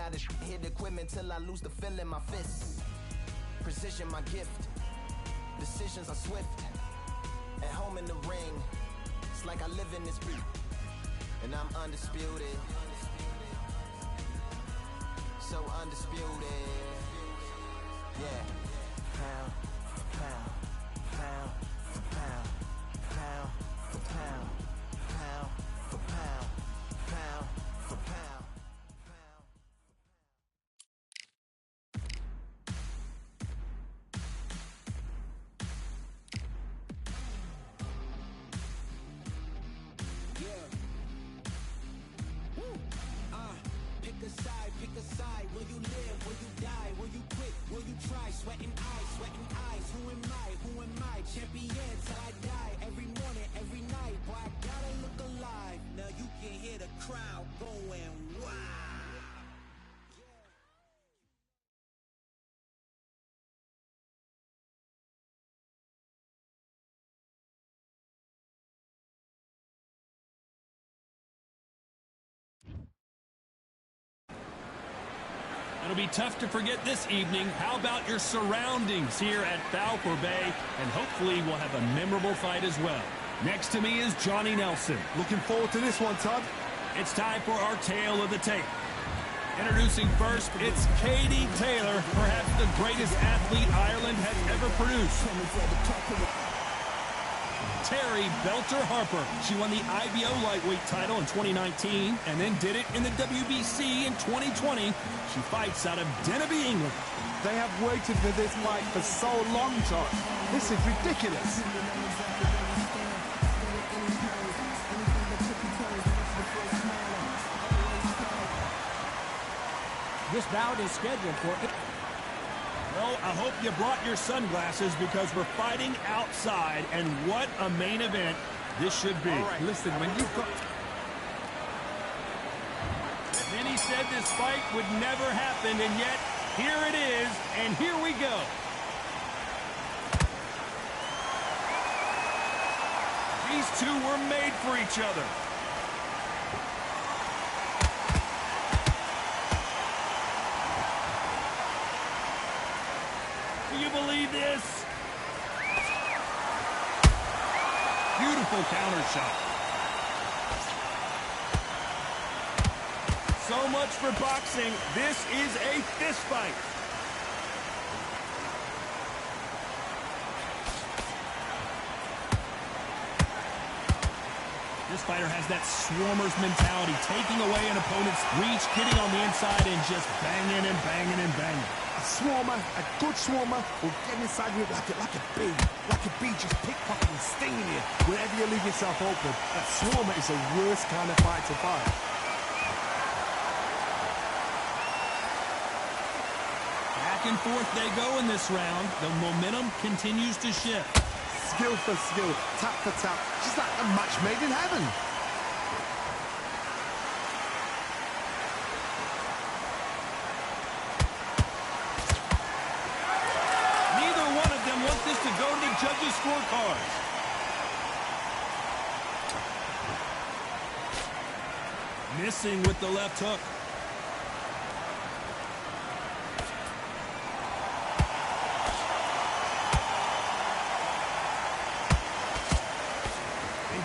gotta hit equipment till I lose the feel in my fists. Precision my gift, decisions are swift. At home in the ring, it's like I live in this beat, and I'm undisputed. So undisputed. Yeah. Pound for pound, pound for pound, pound for pound, pound for pound, pound for pound. Pick a side. Will you live? Will you die? Will you quit? Will you try? Sweating eyes. Who am I? Champion till I die. Every morning, every night. Boy, I gotta look alive. Now you can hear the crowd going wild. It'll be tough to forget this evening. How about your surroundings here at Balfour Bay? And hopefully we'll have a memorable fight as well. Next to me is Johnny Nelson. Looking forward to this one, Todd. It's time for our tale of the tape. Introducing first, it's Katie Taylor, perhaps the greatest athlete Ireland has ever produced. Terry Belter Harper. She won the IBO lightweight title in 2019 and then did it in the WBC in 2020. She fights out of Denby, England. They have waited for this fight for so long, Todd. This is ridiculous. This bout is scheduled for... Well, I hope you brought your sunglasses because we're fighting outside, and what a main event this should be. All right, listen, when you've got... Many said this fight would never happen, and yet here it is, and here we go. These two were made for each other. Do you believe this? Beautiful counter shot. So much for boxing. This is a fist fight. This fighter has that swarmer's mentality, taking away an opponent's reach, getting on the inside, and just banging and banging and banging. A swarmer, a good swarmer, will get inside you like a bee. Like a bee, just pickpocketing and stinging you whenever you leave yourself open. That swarmer is the worst kind of fight to fight. Back and forth they go in this round. The momentum continues to shift. Skill for skill, tap for tap, just like a match made in heaven. Neither one of them wants this to go to the judges' scorecards. Missing with the left hook.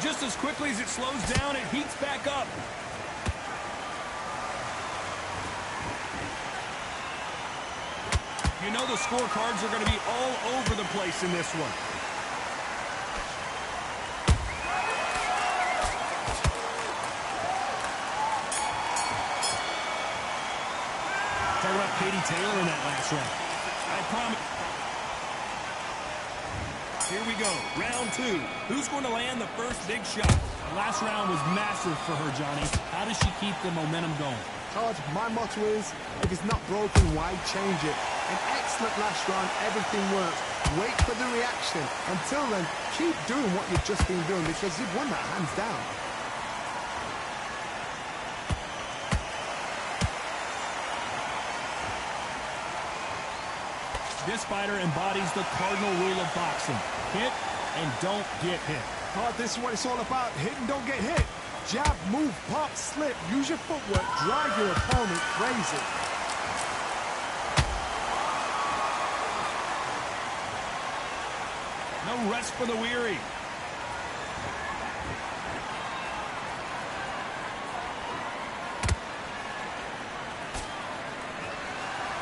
Just as quickly as it slows down, it heats back up. You know the scorecards are going to be all over the place in this one. Talk about Katie Taylor in that last round. I promise. Here we go, round two. Who's going to land the first big shot? The last round was massive for her, Johnny. How does she keep the momentum going? Todd, my motto is, if it's not broken, why change it? An excellent last round, everything works. Wait for the reaction. Until then, keep doing what you've just been doing because you've won that hands down. This fighter embodies the cardinal rule of boxing. Hit and don't get hit. Todd, this is what it's all about. Hit and don't get hit. Jab, move, pop, slip. Use your footwork. Drive your opponent crazy. rest for the weary.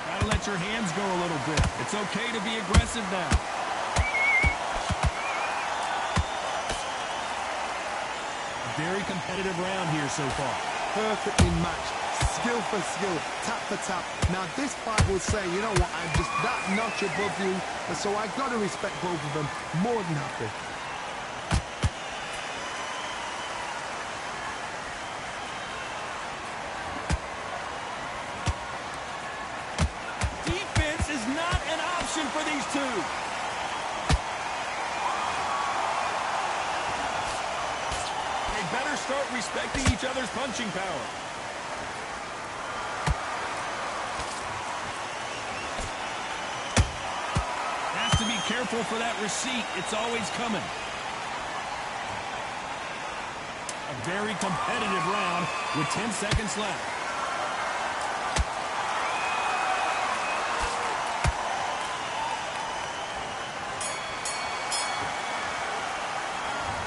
Gotta let your hands go a little bit. It's okay to be aggressive now. A very competitive round here so far. Perfectly matched. Skill for skill, tap for tap. Now this fight will say, you know what, I'm just that notch above you, and so I've got to respect both of them more than happy. Defense is not an option for these two. They better start respecting each other's punching power. To be careful for that receipt. It's always coming. A very competitive round with 10 seconds left.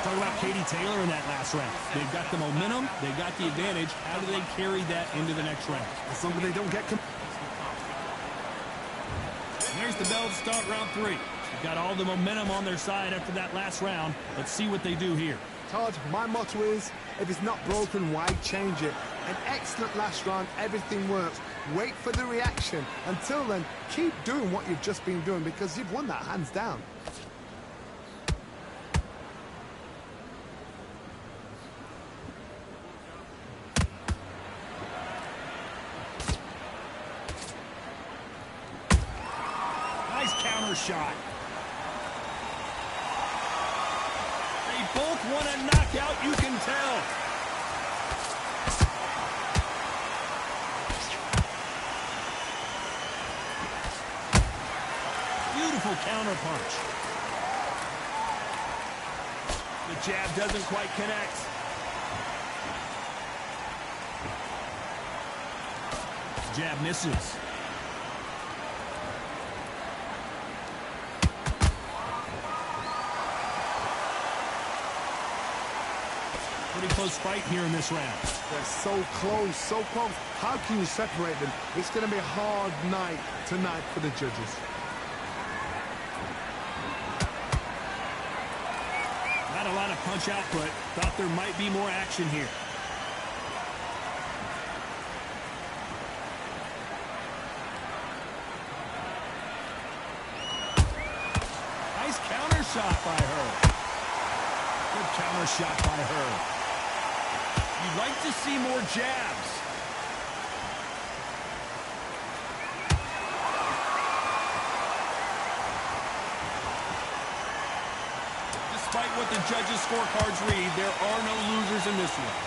Talk about Katie Taylor in that last round. They've got the momentum. They've got the advantage. How do they carry that into the next round? Something they don't get. There's the bell to start round 3. They've got all the momentum on their side after that last round. Let's see what they do here. Todd, my motto is, if it's not broken, why change it? An excellent last round, everything works. Wait for the reaction. Until then, keep doing what you've just been doing because you've won that hands down. Shot. They both want a knockout, you can tell. Beautiful counter punch. The jab doesn't quite connect. Jab misses. Pretty close fight here in this round. They're so close, so close. How can you separate them? It's going to be a hard night tonight for the judges. Not a lot of punch output. Thought there might be more action here. Nice counter shot by her. Good counter shot by her. You'd like to see more jabs. Despite what the judges' scorecards read, there are no losers in this one.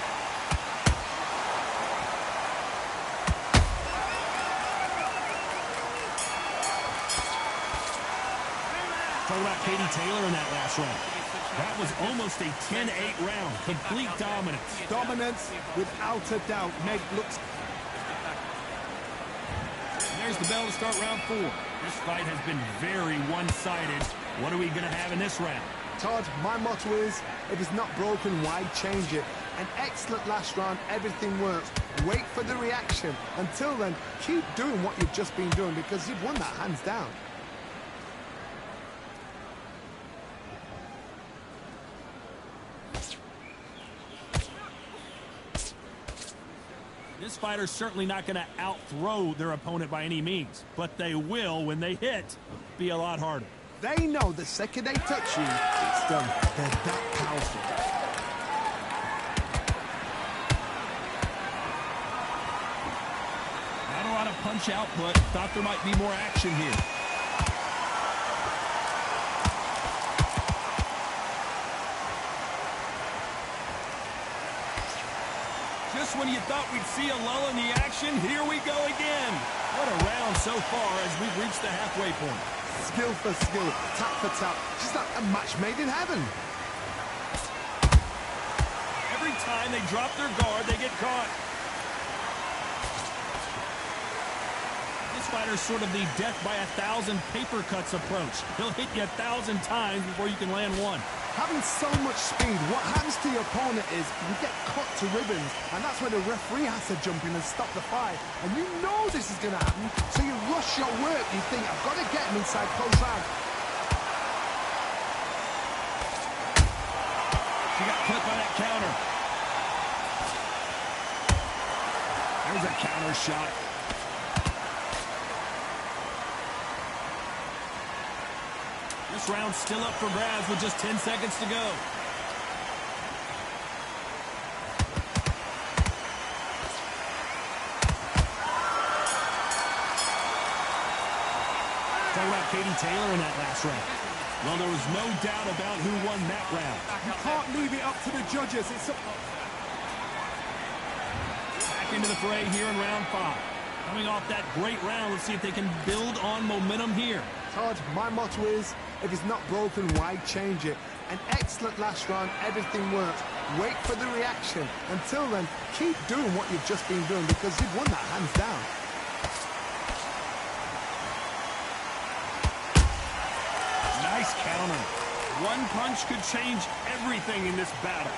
Talk about Katie Taylor in that last round. That was almost a 10-8 round. Complete dominance. Dominance, without a doubt. Meg looks... There's the bell to start round 4. This fight has been very one-sided. What are we going to have in this round? Todd, my motto is, if it's not broken, why change it? An excellent last round, everything works. Wait for the reaction. Until then, keep doing what you've just been doing because you've won that hands down. This fighter's certainly not going to out-throw their opponent by any means, but they will, when they hit, be a lot harder. They know the second they touch you, it's done. They're that powerful. Not a lot of punch output. Thought there might be more action here. Just when you thought we'd see a lull in the action, here we go again. What a round so far as we've reached the halfway point. Skill for skill, tap for tap. Just like a match made in heaven. Every time they drop their guard, they get caught. This This fighter's sort of the death by 1,000 paper cuts approach. He'll hit you 1,000 times before you can land one. Having so much speed, what happens to your opponent is you get cut to ribbons, and that's where the referee has to jump in and stop the fight. And you know this is going to happen, so you rush your work. You think, I've got to get him inside close round. She got clipped by that counter. There's a counter shot. This round's still up for grabs with just 10 seconds to go. Talk about Katie Taylor in that last round. Well, there was no doubt about who won that round. You can't leave it up to the judges. It's Back into the fray here in round 5. Coming off that great round, let's see if they can build on momentum here. Todd, my motto is, if it's not broken, why change it? An excellent last round, everything works. Wait for the reaction. Until then, keep doing what you've just been doing because you've won that hands down. Nice counter. One punch could change everything in this battle.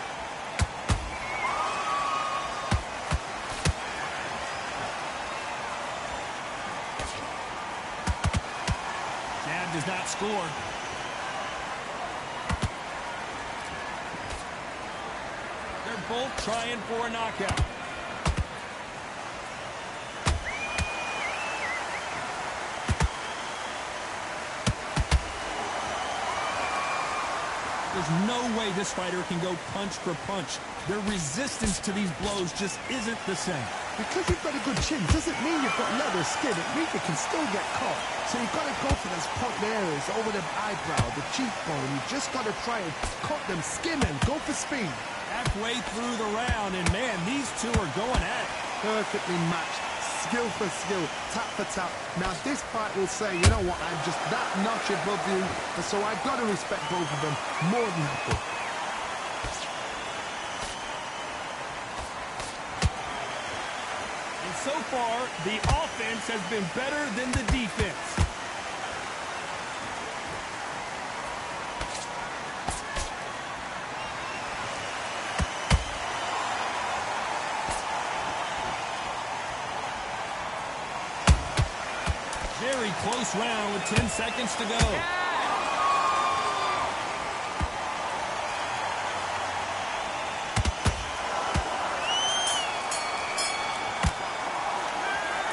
Jab does not score. They're both trying for a knockout. There's no way this fighter can go punch for punch. Their resistance to these blows just isn't the same. Because you've got a good chin doesn't mean you've got leather skin. It means you can still get caught. So you've got to go for those point areas over the eyebrow, the cheekbone. You've just got to try and cut them, skim and go for speed. Halfway through the round, and man, these two are going at it. Perfectly matched. Skill for skill, tap for tap. Now this fight will say, you know what, I'm just that notch above you, and so I've got to respect both of them more than happy. And so far, the offense has been better than the defense. Very close round with 10 seconds to go.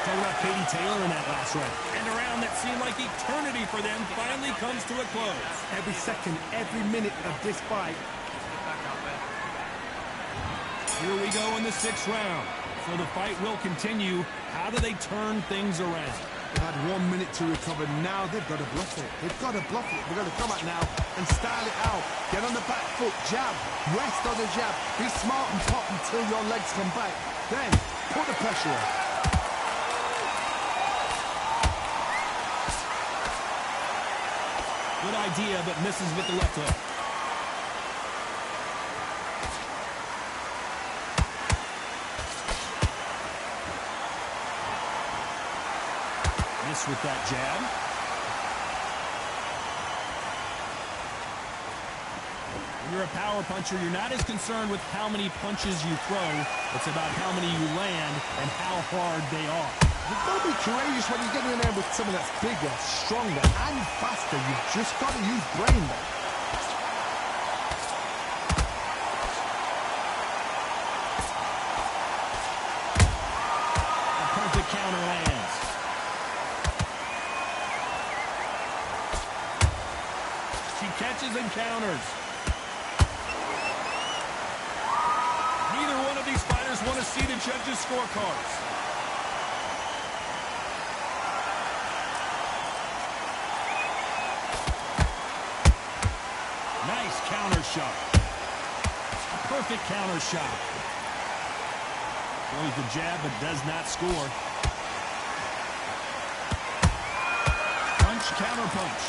Talk about Katie Taylor in that last round. And a round that seemed like eternity for them finally comes to a close. Every second, every minute of this fight. Here we go in the 6th round. So the fight will continue. How do they turn things around? They've had 1 minute to recover. Now they've got to bluff it. They've got to bluff it. They've got to come out now and style it out. Get on the back foot, jab, rest on the jab. Be smart and pop until your legs come back. Then put the pressure on. Good idea, but misses with the left hook. With that jab. When you're a power puncher, you're not as concerned with how many punches you throw. It's about how many you land and how hard they are. You've got to be courageous when you get in there with someone that's bigger, stronger, and faster. You've just got to use brain there. A perfect counter lands. Catches and counters. Neither one of these fighters want to see the judges' scorecards. Nice counter shot. A perfect counter shot. Throws the jab but does not score. Punch, counter punch.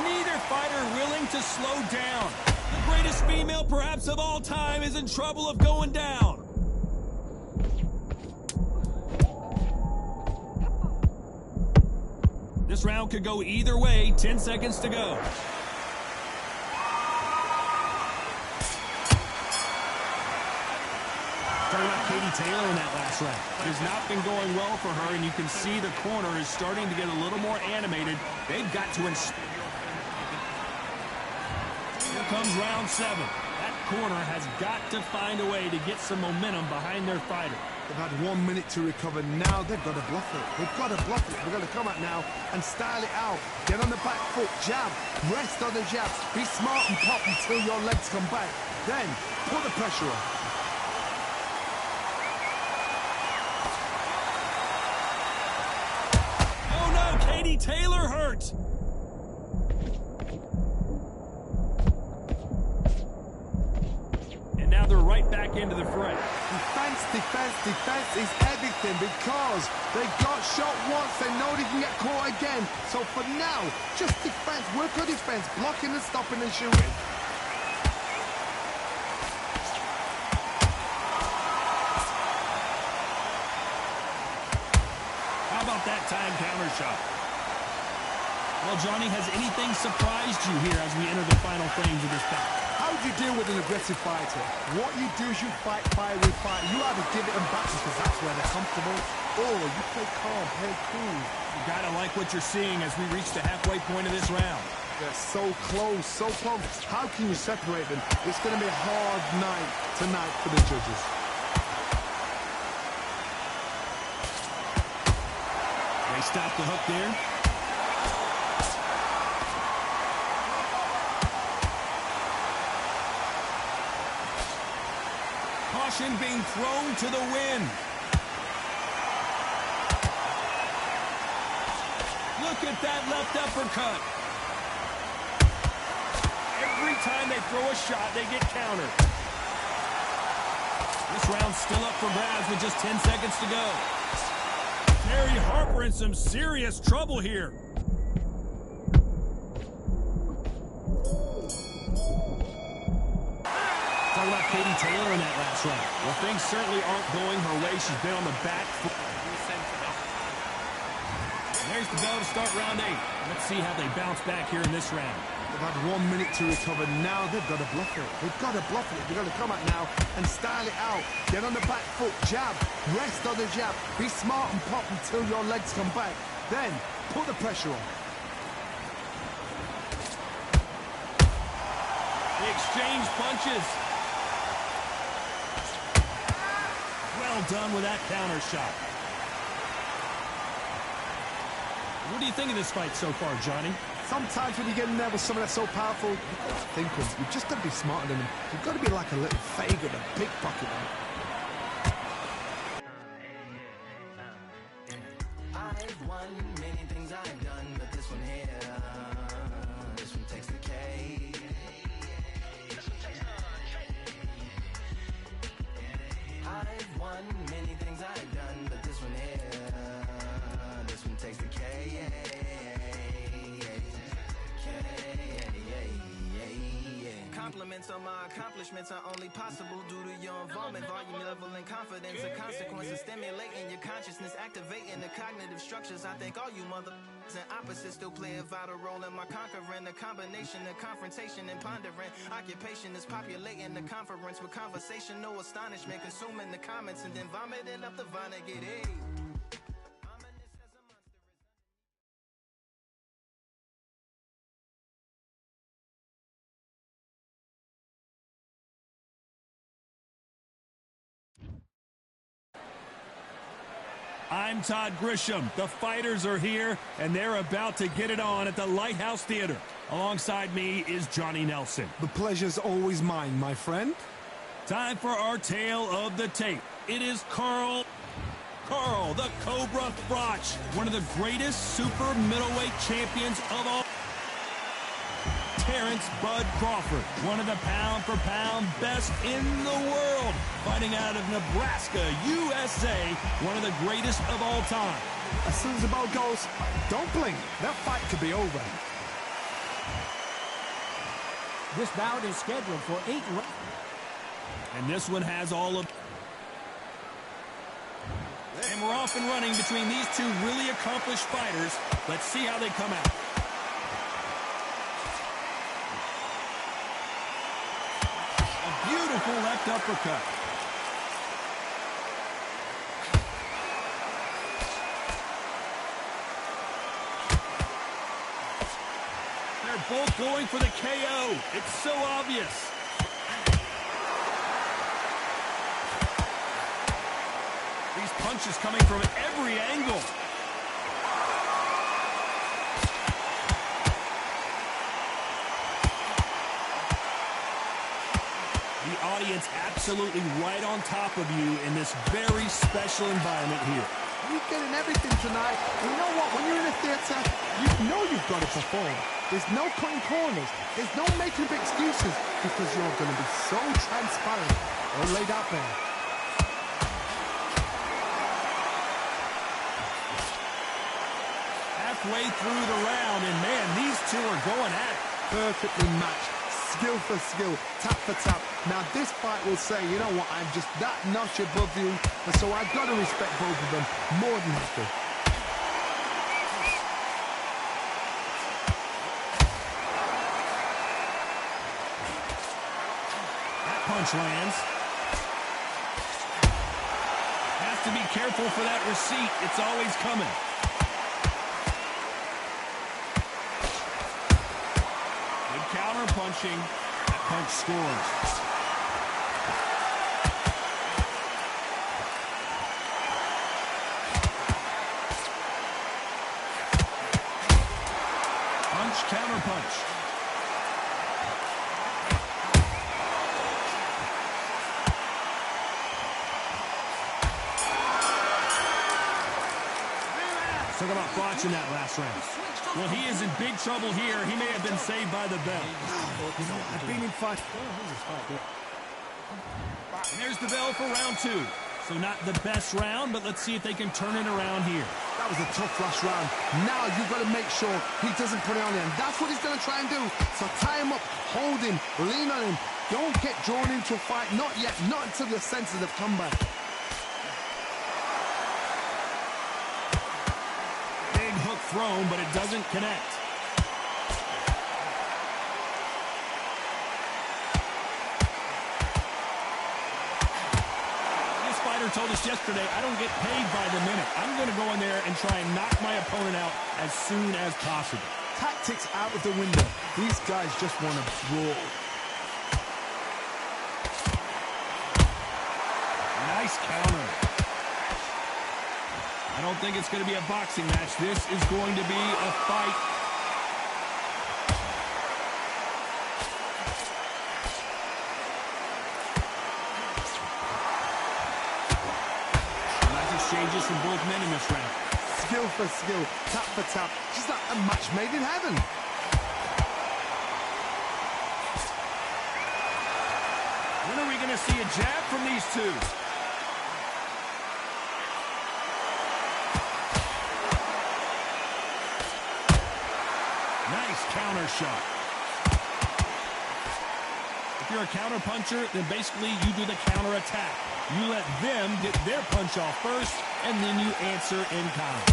Neither fighter willing to slow down. The greatest female perhaps of all time is in trouble of going down. This round could go either way. 10 seconds to go. Talking about Katie Taylor in that last round. It has not been going well for her, and you can see the corner is starting to get a little more animated. They've got to Here comes round 7. That corner has got to find a way to get some momentum behind their fighter. They've had 1 minute to recover. Now they've got to bluff it. They've got to bluff it. They've got to come out now and style it out. Get on the back foot, jab, rest on the jabs. Be smart and pop until your legs come back. Then put the pressure on. Oh no, Katie Taylor hurt. And now they're right back into the fray. Defense, defense, defense is everything because they got shot once. They know they can get caught again. So for now, just defense. Work on defense. Blocking and stopping and shooting. How about that time counter shot? Well, Johnny, has anything surprised you here as we enter the final frames of this bout? How do you deal with an aggressive fighter? What you do is you fight fire with fire. You either give it them back because that's where they're comfortable, or you play calm, play cool. You gotta like what you're seeing as we reach the halfway point of this round. They're so close, so close. How can you separate them? It's going to be a hard night tonight for the judges. They stop the hook there. Caution being thrown to the wind. Look at that left uppercut. Every time they throw a shot, they get countered. This round's still up for grabs with just 10 seconds to go. Terry Harper in some serious trouble here. Talk about Katie Taylor in that last round. Well, things certainly aren't going her way. She's been on the back foot. There's the bell to start round 8. Let's see how they bounce back here in this round. They've had 1 minute to recover. Now they've got to bluff it. They've got to bluff it. They've got to come out now and style it out. Get on the back foot, jab, rest on the jab. Be smart and pop until your legs come back. Then put the pressure on. They exchange punches. Well done with that counter shot. What do you think of this fight so far, Johnny? Sometimes when you get in there with someone that's so powerful, you've got to think of, you've just got to be smarter than them. You've got to be like a little faggot, a pickpocket. I've won many things I've done, but this one here, this one takes the cake. I've won many things I've done, but this one here, this one takes the cake. Compliments on my accomplishments are only possible due to your involvement, volume, level, and confidence. The consequences stimulating your consciousness, activating the cognitive structures. I think all you mother and opposites still play a vital role in my conquering. The combination of confrontation and pondering. Occupation is populating the conference with conversation, no astonishment, consuming the comments and then vomiting up the vine and get it. I'm Todd Grisham. The fighters are here, and they're about to get it on at the Lighthouse Theater. Alongside me is Johnny Nelson. The pleasure's always mine, my friend. Time for our tale of the tape. It is Carl the Cobra Froch, one of the greatest super middleweight champions of all. Terrence Bud Crawford, one of the pound-for-pound best in the world, fighting out of Nebraska, USA, one of the greatest of all time. As soon as the ball goes, don't blink. That fight could be over. This bout is scheduled for 8 rounds. And this one has all of... And we're off and running between these two really accomplished fighters. Let's see how they come out. A beautiful left uppercut. They're both going for the KO. It's so obvious. These punches coming from every angle. The audience absolutely right on top of you in this very special environment here. You're getting everything tonight. You know what? When you're in a theater, you know you've got to perform. There's no cutting corners. There's no making up excuses because you're going to be so transparent. All laid out there. Halfway through the round, and man, these two are going at it. Perfectly matched. Skill for skill, tap for tap. Now this fight will say, you know what, I'm just that notch above you, and so I've got to respect both of them more than happy. That punch lands. Has to be careful for that receipt. It's always coming. Counter punching. That punch scores. Punch, counter punch. Talk about botching that last round. Well, he is in big trouble here. He may have been saved by the bell. You know, I've been in fight. And there's the bell for round two. So not the best round, but let's see if they can turn it around here. That was a tough last round. Now you've got to make sure he doesn't put it on him. That's what he's going to try and do. So tie him up, hold him, lean on him. Don't get drawn into a fight. Not yet. Not until your senses have come back. Big hook thrown, but it doesn't connect. Told us yesterday, I don't get paid by the minute. I'm going to go in there and try and knock my opponent out as soon as possible. Tactics out of the window. These guys just want to brawl. Nice counter. I don't think it's going to be a boxing match. This is going to be a fight. Exchanges from both men in this round. Skill for skill, tap for tap. Just like a match made in heaven. When are we going to see a jab from these two? Nice counter shot. If you're a counter puncher, then basically you do the counter attack. You let them get their punch off first, and then you answer in kind.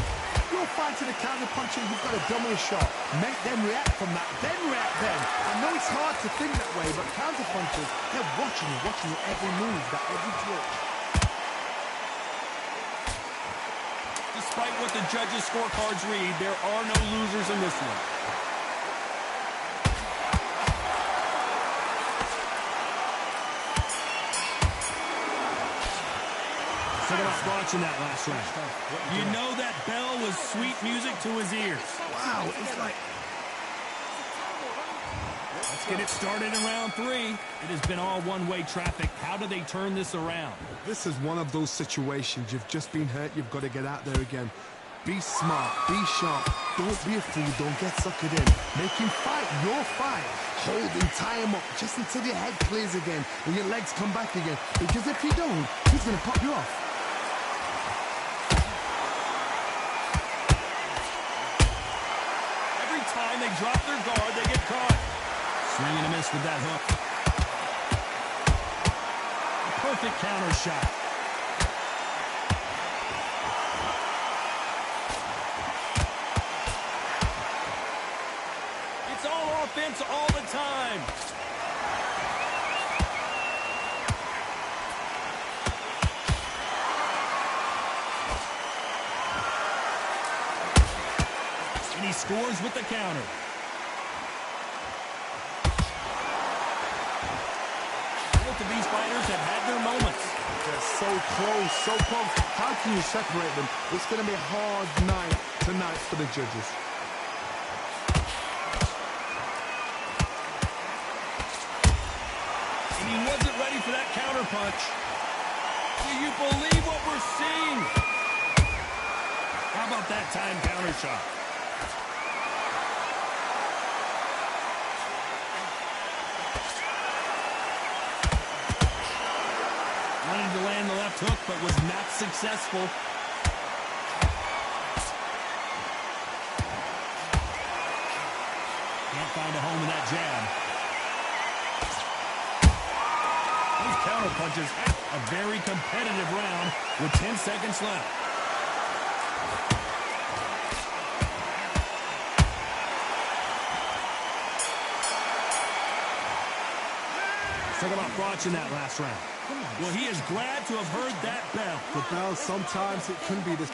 You're fighting a counter puncher, you've got a double shot. Make them react from that, then react then. I know it's hard to think that way, but counter punchers, they're watching you every move, that every twitch. Despite what the judges' scorecards read, there are no losers in this one. Talk about watching that last round. You know that bell was sweet music to his ears. Wow, it's like... Let's get it started in round three. It has been all one-way traffic. How do they turn this around? This is one of those situations. You've just been hurt. You've got to get out there again. Be smart. Be sharp. Don't be a fool. Don't get suckered in. Make him fight your fight. Hold him, tie him up, just until your head clears again and your legs come back again. Because if you don't, he's going to pop you off. Every time they drop their guard, they get caught. Swing and a miss with that hook. A perfect counter shot. defense all the time. And he scores with the counter. Both of these fighters have had their moments. They're so close, so close. How can you separate them? It's going to be a hard night tonight for the judges. And he wasn't ready for that counter punch. Do you believe what we're seeing? How about that time counter shot? Wanted to land the left hook, but was not successful. Can't find a home in that jab. Those counter punches. A very competitive round with 10 seconds left. Let's talk about Froch in that last round. Well, he is glad to have heard that bell. The bell, sometimes it can be this.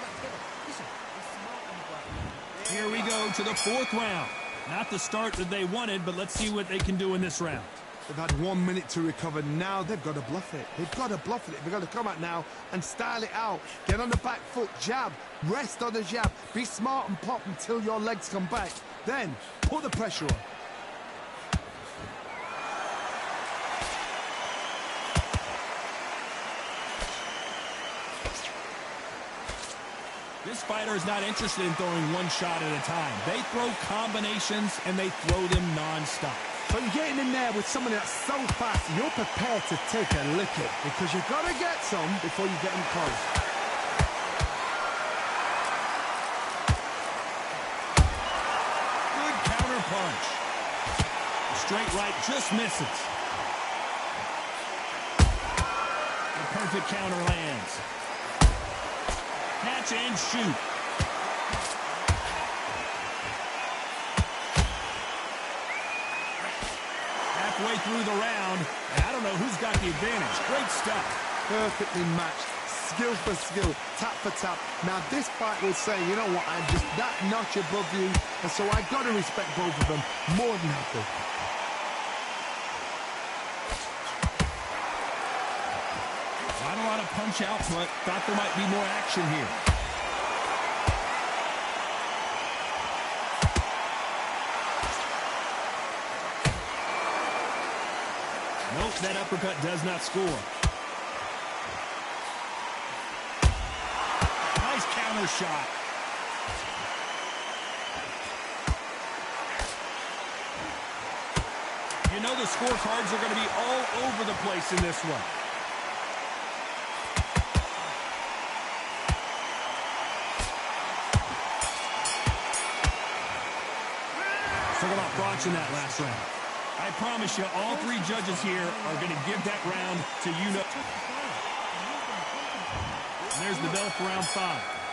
Here we go to the fourth round. Not the start that they wanted, but let's see what they can do in this round. They've had 1 minute to recover. Now they've got to bluff it. They've got to bluff it. They've got to come out now and style it out. Get on the back foot, jab, rest on the jab. Be smart and pop until your legs come back. Then put the pressure on. This fighter is not interested in throwing one shot at a time. They throw combinations, and they throw them non-stop. So you're getting in there with someone that's so fast, you're prepared to take a licking because you've got to get some before you get them close. Good counter punch. The straight right just misses. The perfect counter lands. Catch and shoot. Halfway through the round, and I don't know who's got the advantage. Great stuff. Perfectly matched, skill for skill, tap for tap. Now this fight will say, you know what, I'm just that notch above you, and so I got to respect both of them more than happy. Not a lot of punch output. Thought there might be more action here. Nope, that uppercut does not score. Nice counter shot. You know the scorecards are going to be all over the place in this one. Talk about Froch in that last round. I promise you, all three judges here are going to give that round to you. There's the bell for round 5.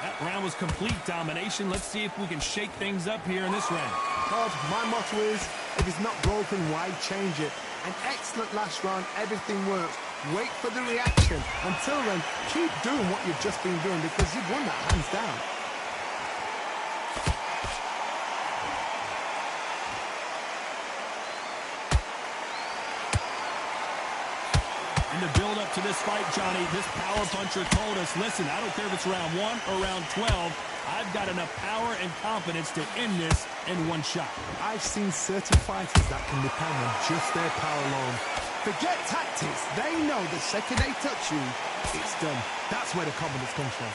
That round was complete domination. Let's see if we can shake things up here in this round. Todd, my motto is, if it's not broken, why change it? An excellent last round, everything works. Wait for the reaction. Until then, keep doing what you've just been doing because you've won that hands down. In the build-up to this fight, Johnny, this power puncher told us, listen, I don't care if it's round 1 or round 12, I've got enough power and confidence to end this in one shot. I've seen certain fighters that can depend on just their power alone. Forget tactics. They know the second they touch you, it's done. That's where the confidence comes from.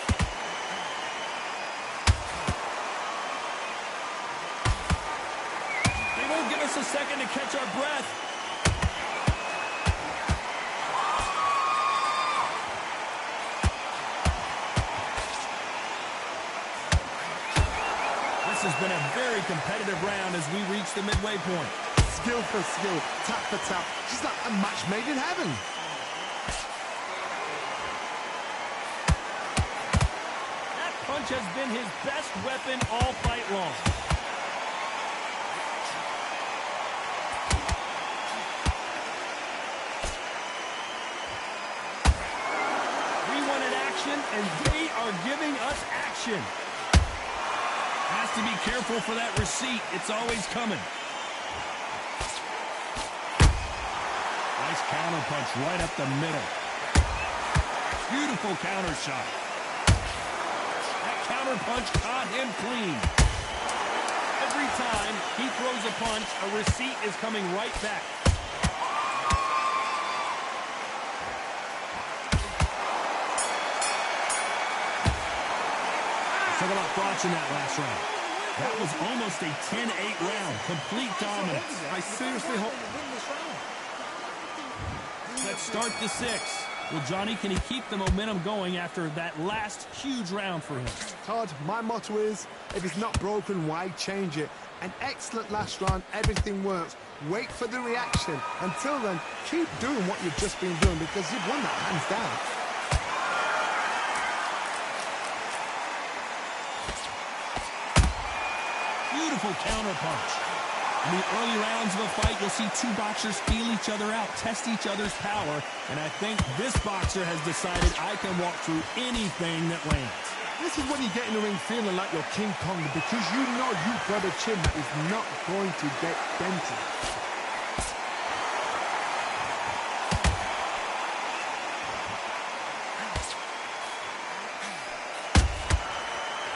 They won't give us a second to catch our breath. This has been a very competitive round as we reach the midway point. Skill for skill, tap for tap, just like a match made in heaven. That punch has been his best weapon all fight long. and they are giving us action. Has to be careful for that receipt. It's always coming. Nice counter punch right up the middle. Beautiful counter shot. That counter punch caught him clean. Every time he throws a punch, a receipt is coming right back. Talk about thoughts in that last round. That was almost a 10-8 round. Complete dominance. I seriously hope... Let's start the sixth. Well, Johnny, can he keep the momentum going after that last huge round for him? Todd, my motto is, if it's not broken, why change it? An excellent last round, everything works. Wait for the reaction. Until then, keep doing what you've just been doing because you've won that hands down. Beautiful counter punch. In the early rounds of a fight, you'll see two boxers feel each other out, test each other's power, and I think this boxer has decided I can walk through anything that lands. This is when you get in the ring feeling like you're King Kong because you know you've got a chin that is not going to get dented.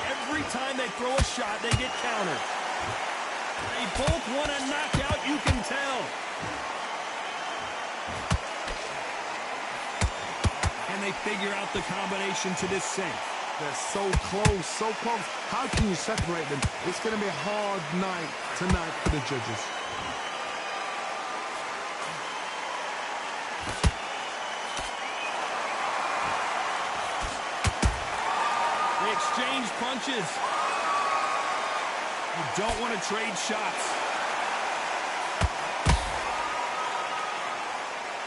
Every time they throw a shot, they get countered. They both want a knockout, you can tell. Can they figure out the combination to this safe? They're so close, so close. How can you separate them? It's going to be a hard night tonight for the judges. They exchange punches. You don't want to trade shots.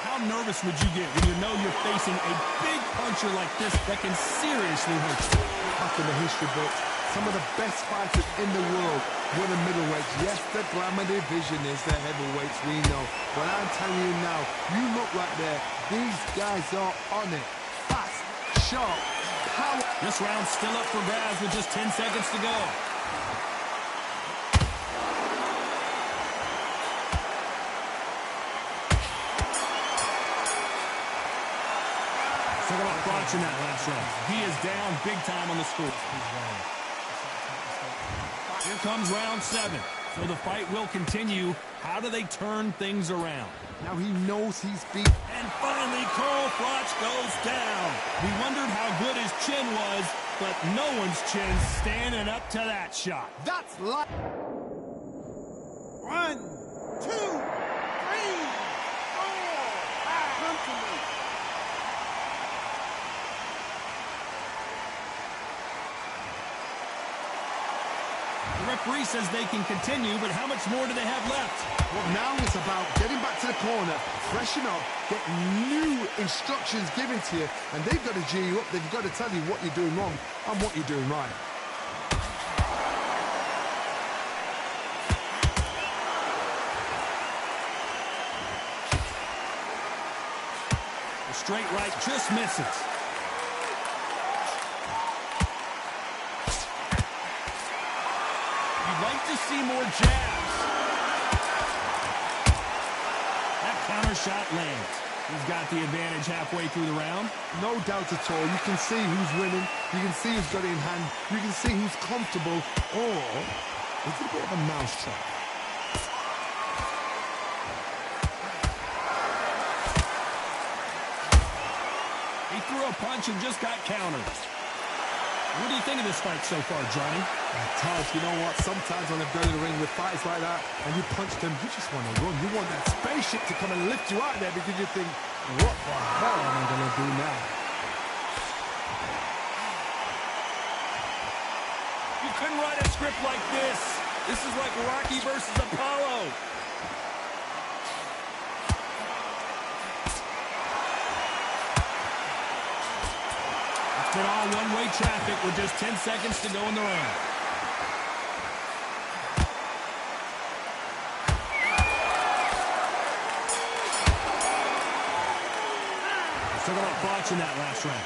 How nervous would you get when you know you're facing a big puncher like this that can seriously hurt you? Back in the history books, some of the best fighters in the world were the middleweights. Yes, the glamour division is the heavyweights, we know. But I'm telling you now, you look right there, these guys are on it. Fast, sharp, power. This round's still up for grabs with just 10 seconds to go. Talk about thoughts in that last round. He is down big time on the score. Here comes round 7. So the fight will continue. How do they turn things around? Now he knows he's beat. And finally, Carl Froch goes down. We wondered how good his chin was, but no one's chin's standing up to that shot. That's like... 1, 2, 3, 4, 5. Come to me. The referee says they can continue, but how much more do they have left? Well, now it's about getting back to the corner, freshen up, get new instructions given to you, and they've got to G you up. They've got to tell you what you're doing wrong and what you're doing right. The straight right just misses. You'd like to see more jabs. That counter shot lands. He's got the advantage halfway through the round. No doubt at all. You can see who's winning. You can see who's got it in hand. You can see who's comfortable. Or it's a bit of a mousetrap. He threw a punch and just got countered. What do you think of this fight so far, Johnny? Todd, you know what? Sometimes when I've gone in the ring with fights like that and you punch them, you just want to run. You want that spaceship to come and lift you out there because you think, what the hell am I going to do now? You couldn't write a script like this. This is like Rocky versus Apollo. It's been all one-way traffic with just 10 seconds to go in the round. Took a lot of thoughts in that last round.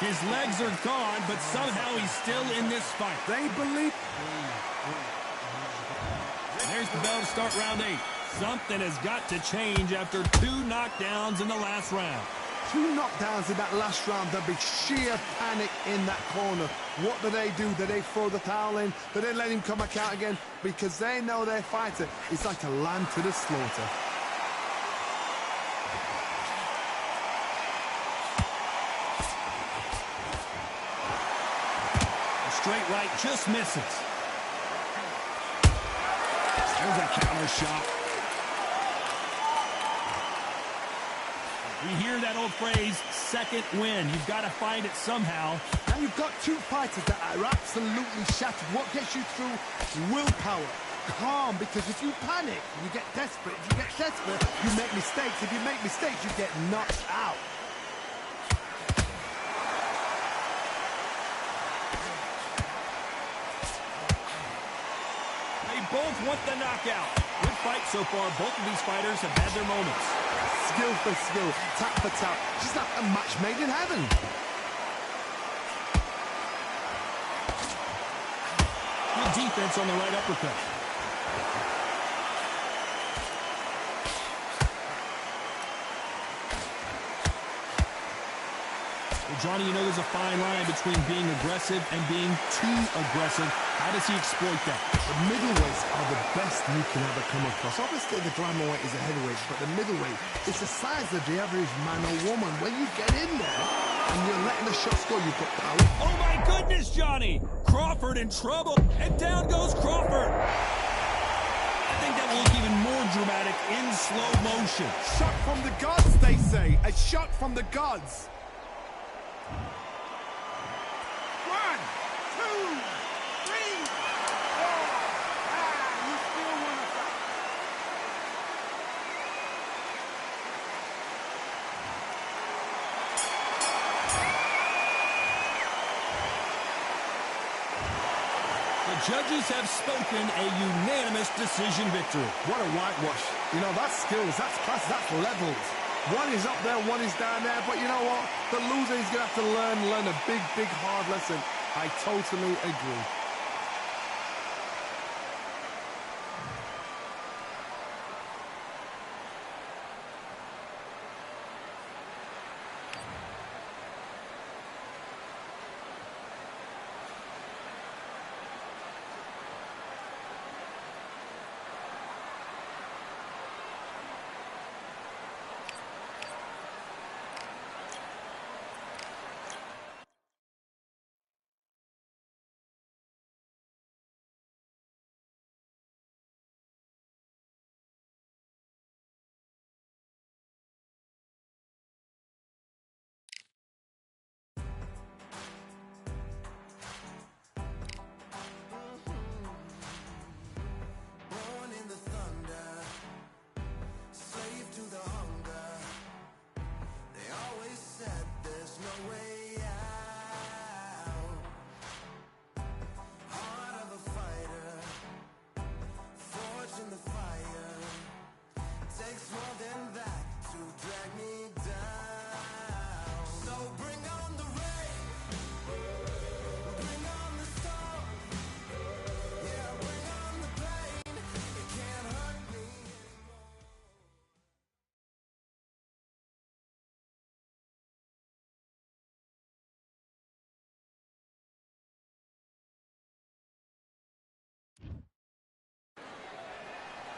His legs are gone, but somehow he's still in this fight. They believe... There's the bell to start round 8. Something has got to change after 2 knockdowns in the last round. 2 knockdowns in that last round. There'll be sheer panic in that corner. What do? Do they throw the towel in? Do they let him come back out again? Because they know their fighter is like a lamb to the slaughter. A straight right just misses. There's a counter shot. We hear that old phrase, second win. You've got to find it somehow. Now you've got 2 fighters that are absolutely shattered. What gets you through? Willpower. Calm, because if you panic, you get desperate. If you get desperate, you make mistakes. If you make mistakes, you get knocked out. They both want the knockout. Good fight so far. Both of these fighters have had their moments. Skill for skill, tap for tap. Just like a match made in heaven. Good defense on the right uppercut. Well, Johnny, you know there's a fine line between being aggressive and being too aggressive. How does he exploit that? The middleweights are the best you can ever come across. Obviously, the glamour weight is a heavyweight, but the middleweight is the size of the average man or woman. When you get in there and you're letting the shots go, you've got power. Oh, my goodness, Johnny! Crawford in trouble, and down goes Crawford. I think that will look even more dramatic in slow motion. Shot from the gods, they say. A shot from the gods. 1, 2, 3, 4. You still want to fight? The judges have spoken, a unanimous decision victory. What a whitewash. You know, that's skills, that's class, that's levels. One is up there, one is down there, but you know what? The loser is going to have to learn a big, big, hard lesson. I totally agree.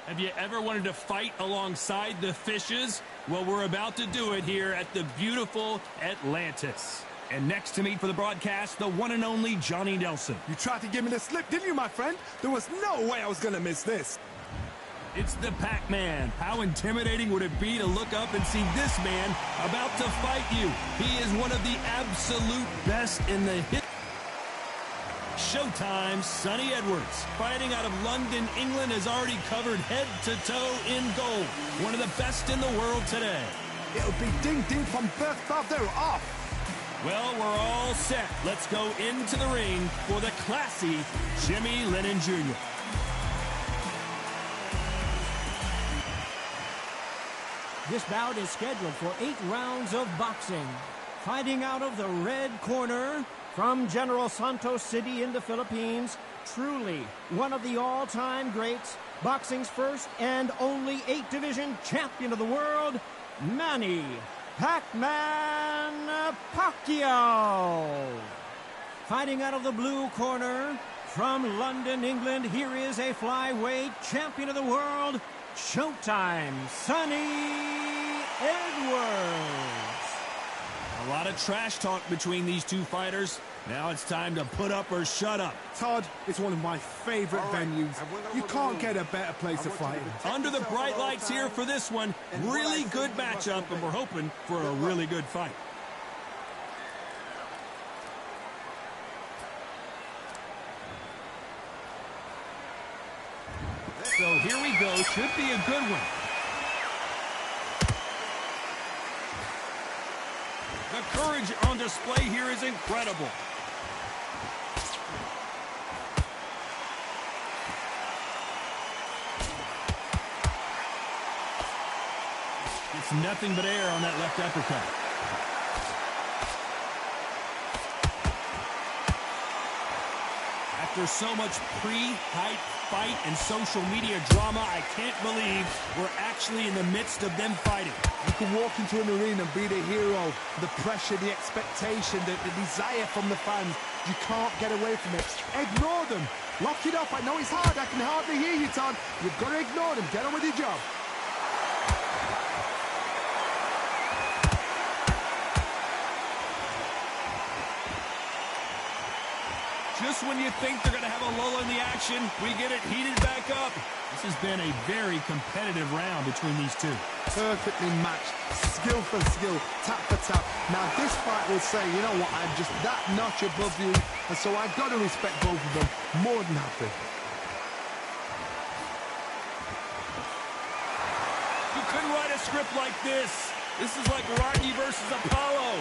Have you ever wanted to fight alongside the fishes? Well, we're about to do it here at the beautiful Atlantis. And next to me for the broadcast, the one and only Johnny Nelson. You tried to give me the slip, didn't you, my friend? There was no way I was going to miss this. It's the Pac-Man. How intimidating would it be to look up and see this man about to fight you? He is one of the absolute best in the hit. Showtime's Sonny Edwards, fighting out of London, England, has already covered head to toe in gold. One of the best in the world today. It'll be ding-ding from birth above. They're off. Well, we're all set. Let's go into the ring for the classy Jimmy Lennon Jr. This bout is scheduled for 8 rounds of boxing. Fighting out of the red corner from General Santos City in the Philippines, truly one of the all-time greats, boxing's first and only 8-division champion of the world, Manny Pac-Man Pacquiao. Fighting out of the blue corner from London, England, here is a flyweight champion of the world, Showtime Sonny Edwards. A lot of trash talk between these two fighters. Now it's time to put up or shut up. Todd, it's one of my favorite venues. You can't get a better place to fight in. Under the bright lights here for this one. Really good matchup, and we're hoping for a really good fight. So here we go. Should be a good one. The courage on display here is incredible. It's nothing but air on that left uppercut. After so much pre-hype fight and social media drama, I can't believe we're actually in the midst of them fighting. You can walk into an arena and be the hero. The pressure, the expectation, the desire from the fans. You can't get away from it. Ignore them. Lock it up. I know it's hard. I can hardly hear you, Todd. You've got to ignore them. Get on with your job. Just when you think they're going to have a lull in the action, we get it heated back up. This has been a very competitive round between these two. Perfectly matched, skill for skill, tap for tap. Now this fight will say, you know what, I'm just that notch above you, and so I've got to respect both of them more than happy. You couldn't write a script like this. This is like Rocky versus Apollo.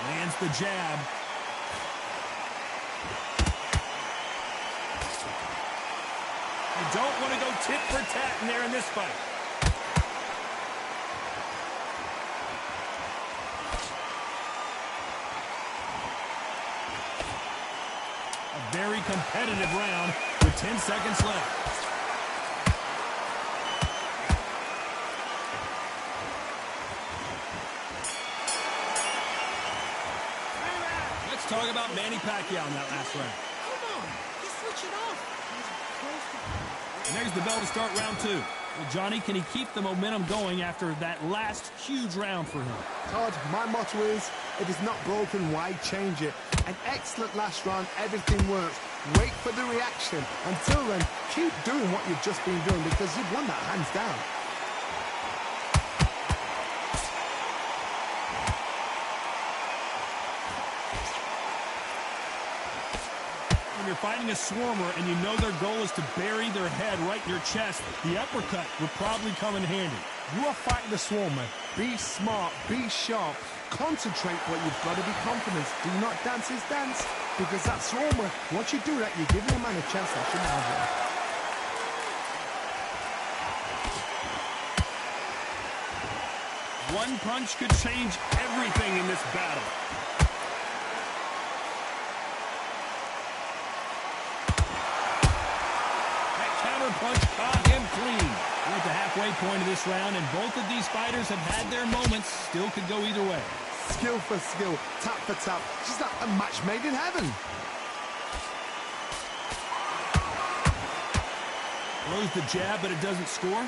Lands the jab. You don't want to go tit for tat in there in this fight. A very competitive round with 10 seconds left. Talk about Manny Pacquiao in that last round. Come on, just switch it off. And there's the bell to start round 2. Well, Johnny, can he keep the momentum going after that last huge round for him? Todd, my motto is, if it's not broken, why change it? An excellent last round, everything works. Wait for the reaction. Until then, keep doing what you've just been doing because you've won that hands down. You're fighting a swarmer and you know their goal is to bury their head right in your chest, the uppercut will probably come in handy. You are fighting the swarmer. Be smart, be sharp, concentrate, but you've got to be confident. Do not dance his dance, because that swarmer, once you do that, you're giving a man a chance that shouldn't have it. One punch could change everything in this battle. Punch caught him clean. We're at the halfway point of this round, and both of these fighters have had their moments. Still could go either way. Skill for skill, tap for tap. Just like a match made in heaven. Throws the jab, but it doesn't score.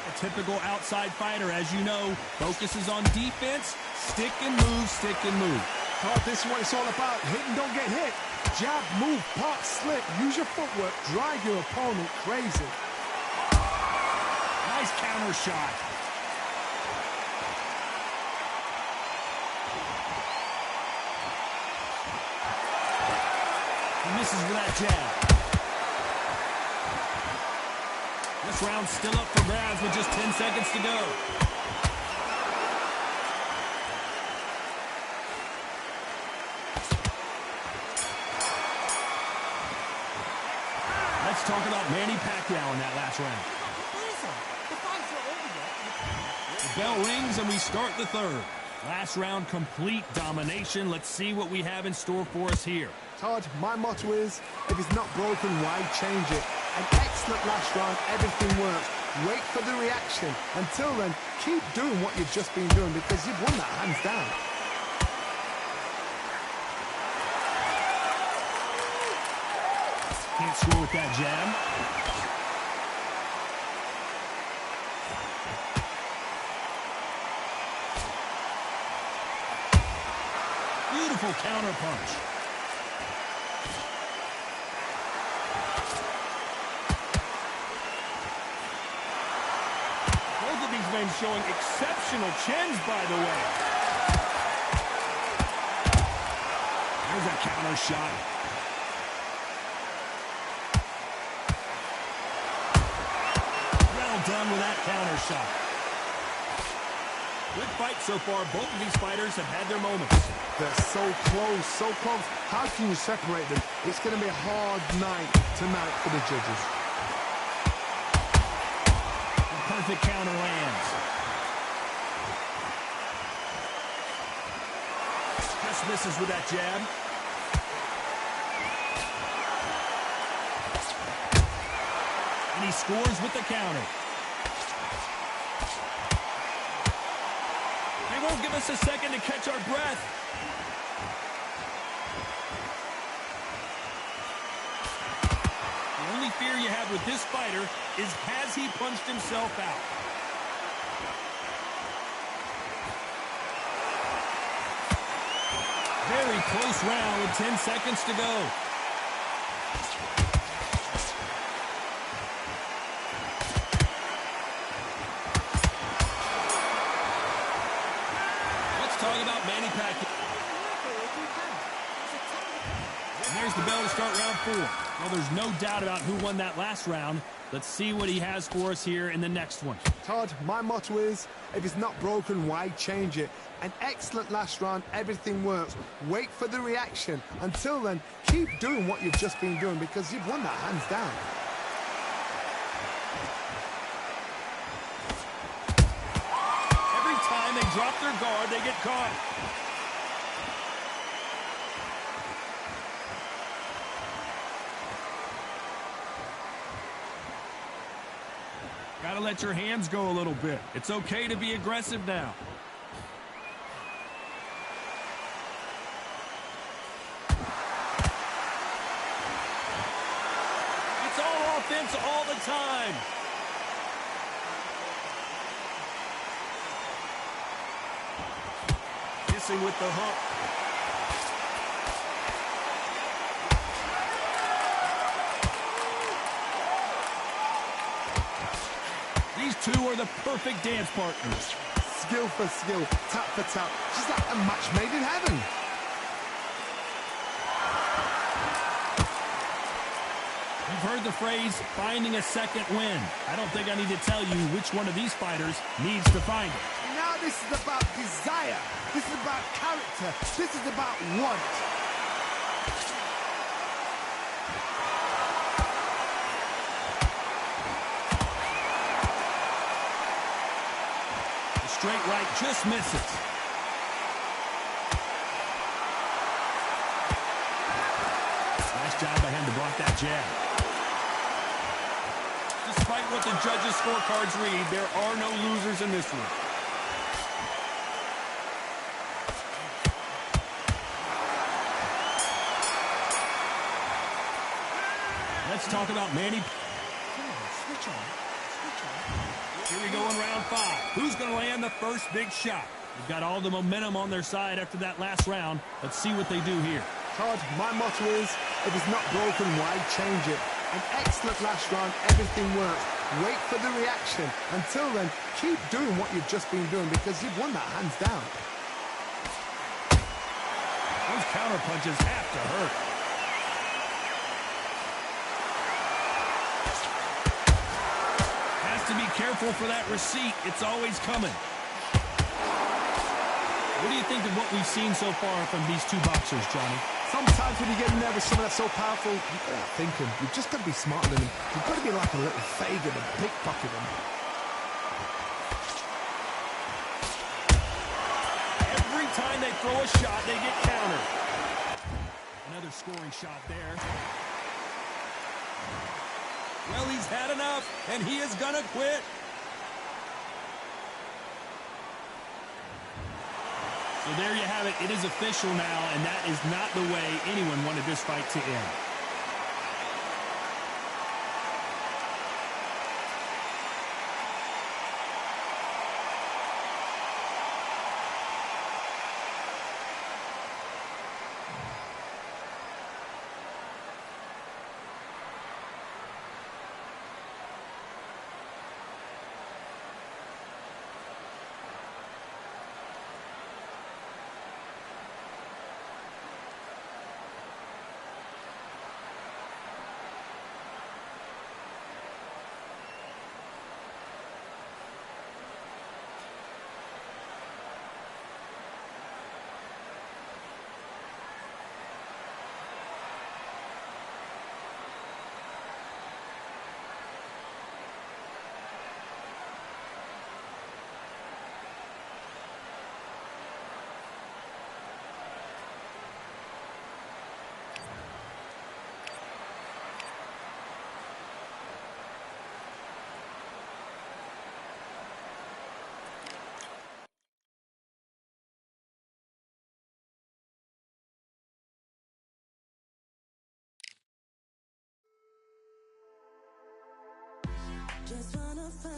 A typical outside fighter, as you know, focuses on defense, stick and move, stick and move. Oh, this is what it's all about. Hit and don't get hit. Jab, move, pop, slip. Use your footwork. Drive your opponent crazy. Nice counter shot. He misses with that jab. This round's still up for grabs with just 10 seconds to go. talk about Manny Pacquiao in that last round. Listen, the fights are over yet. The bell rings and we start the third. Last round, complete domination. Let's see what we have in store for us here. Todd, my motto is, if it's not broken, why change it? An excellent last round, everything works. Wait for the reaction. Until then, keep doing what you've just been doing because you've won that hands down. Can't score with that jab. Beautiful counter punch. Both of these men showing exceptional chins, by the way. There's a counter shot. Well done with that counter shot. Good fight so far. Both of these fighters have had their moments. They're so close, so close. How can you separate them? It's going to be a hard night tonight for the judges. The perfect counter lands. Just misses with that jab. And he scores with the counter. They won't give us a second to catch our breath. The only fear you have with this fighter is, has he punched himself out? Very close round with 10 seconds to go. Talk about Manny Pacquiao. And there's the bell to start round 4. Well, there's no doubt about who won that last round. Let's see what he has for us here in the next one. Todd, my motto is, if it's not broken, why change it? An excellent last round, everything works. Wait for the reaction. Until then, keep doing what you've just been doing because you've won that hands down. They drop their guard, they get caught. Gotta let your hands go a little bit. It's okay to be aggressive now. It's all offense all the time. With the hook. These two are the perfect dance partners. Skill for skill, tap for tap. Just like a match made in heaven. You've heard the phrase, finding a second win. I don't think I need to tell you which one of these fighters needs to find it. Now this is about desire. This is about character. This is about want. The straight right just misses. Nice job by him to block that jab. Despite what the judges' scorecards read, there are no losers in this one. Let's talk about Manny. Switch on. Here we go in round 5. Who's going to land the first big shot? They've got all the momentum on their side after that last round. Let's see what they do here. Todd, my motto is, if it's not broken, why change it? An excellent last round, everything works. Wait for the reaction. Until then, keep doing what you've just been doing because you've won that hands down. Those counter punches have to hurt. To be careful for that receipt. It's always coming. What do you think of what we've seen so far from these two boxers, Johnny? Sometimes when you get in there with someone that's so powerful, you've got to thinking. You've just got to be smarter than him. You've got to be like a little Fagin and pickpocket him. Every time they throw a shot, they get countered. Another scoring shot there. Well, he's had enough, and he is gonna quit. So there you have it. It is official now, and that is not the way anyone wanted this fight to end. Just wanna find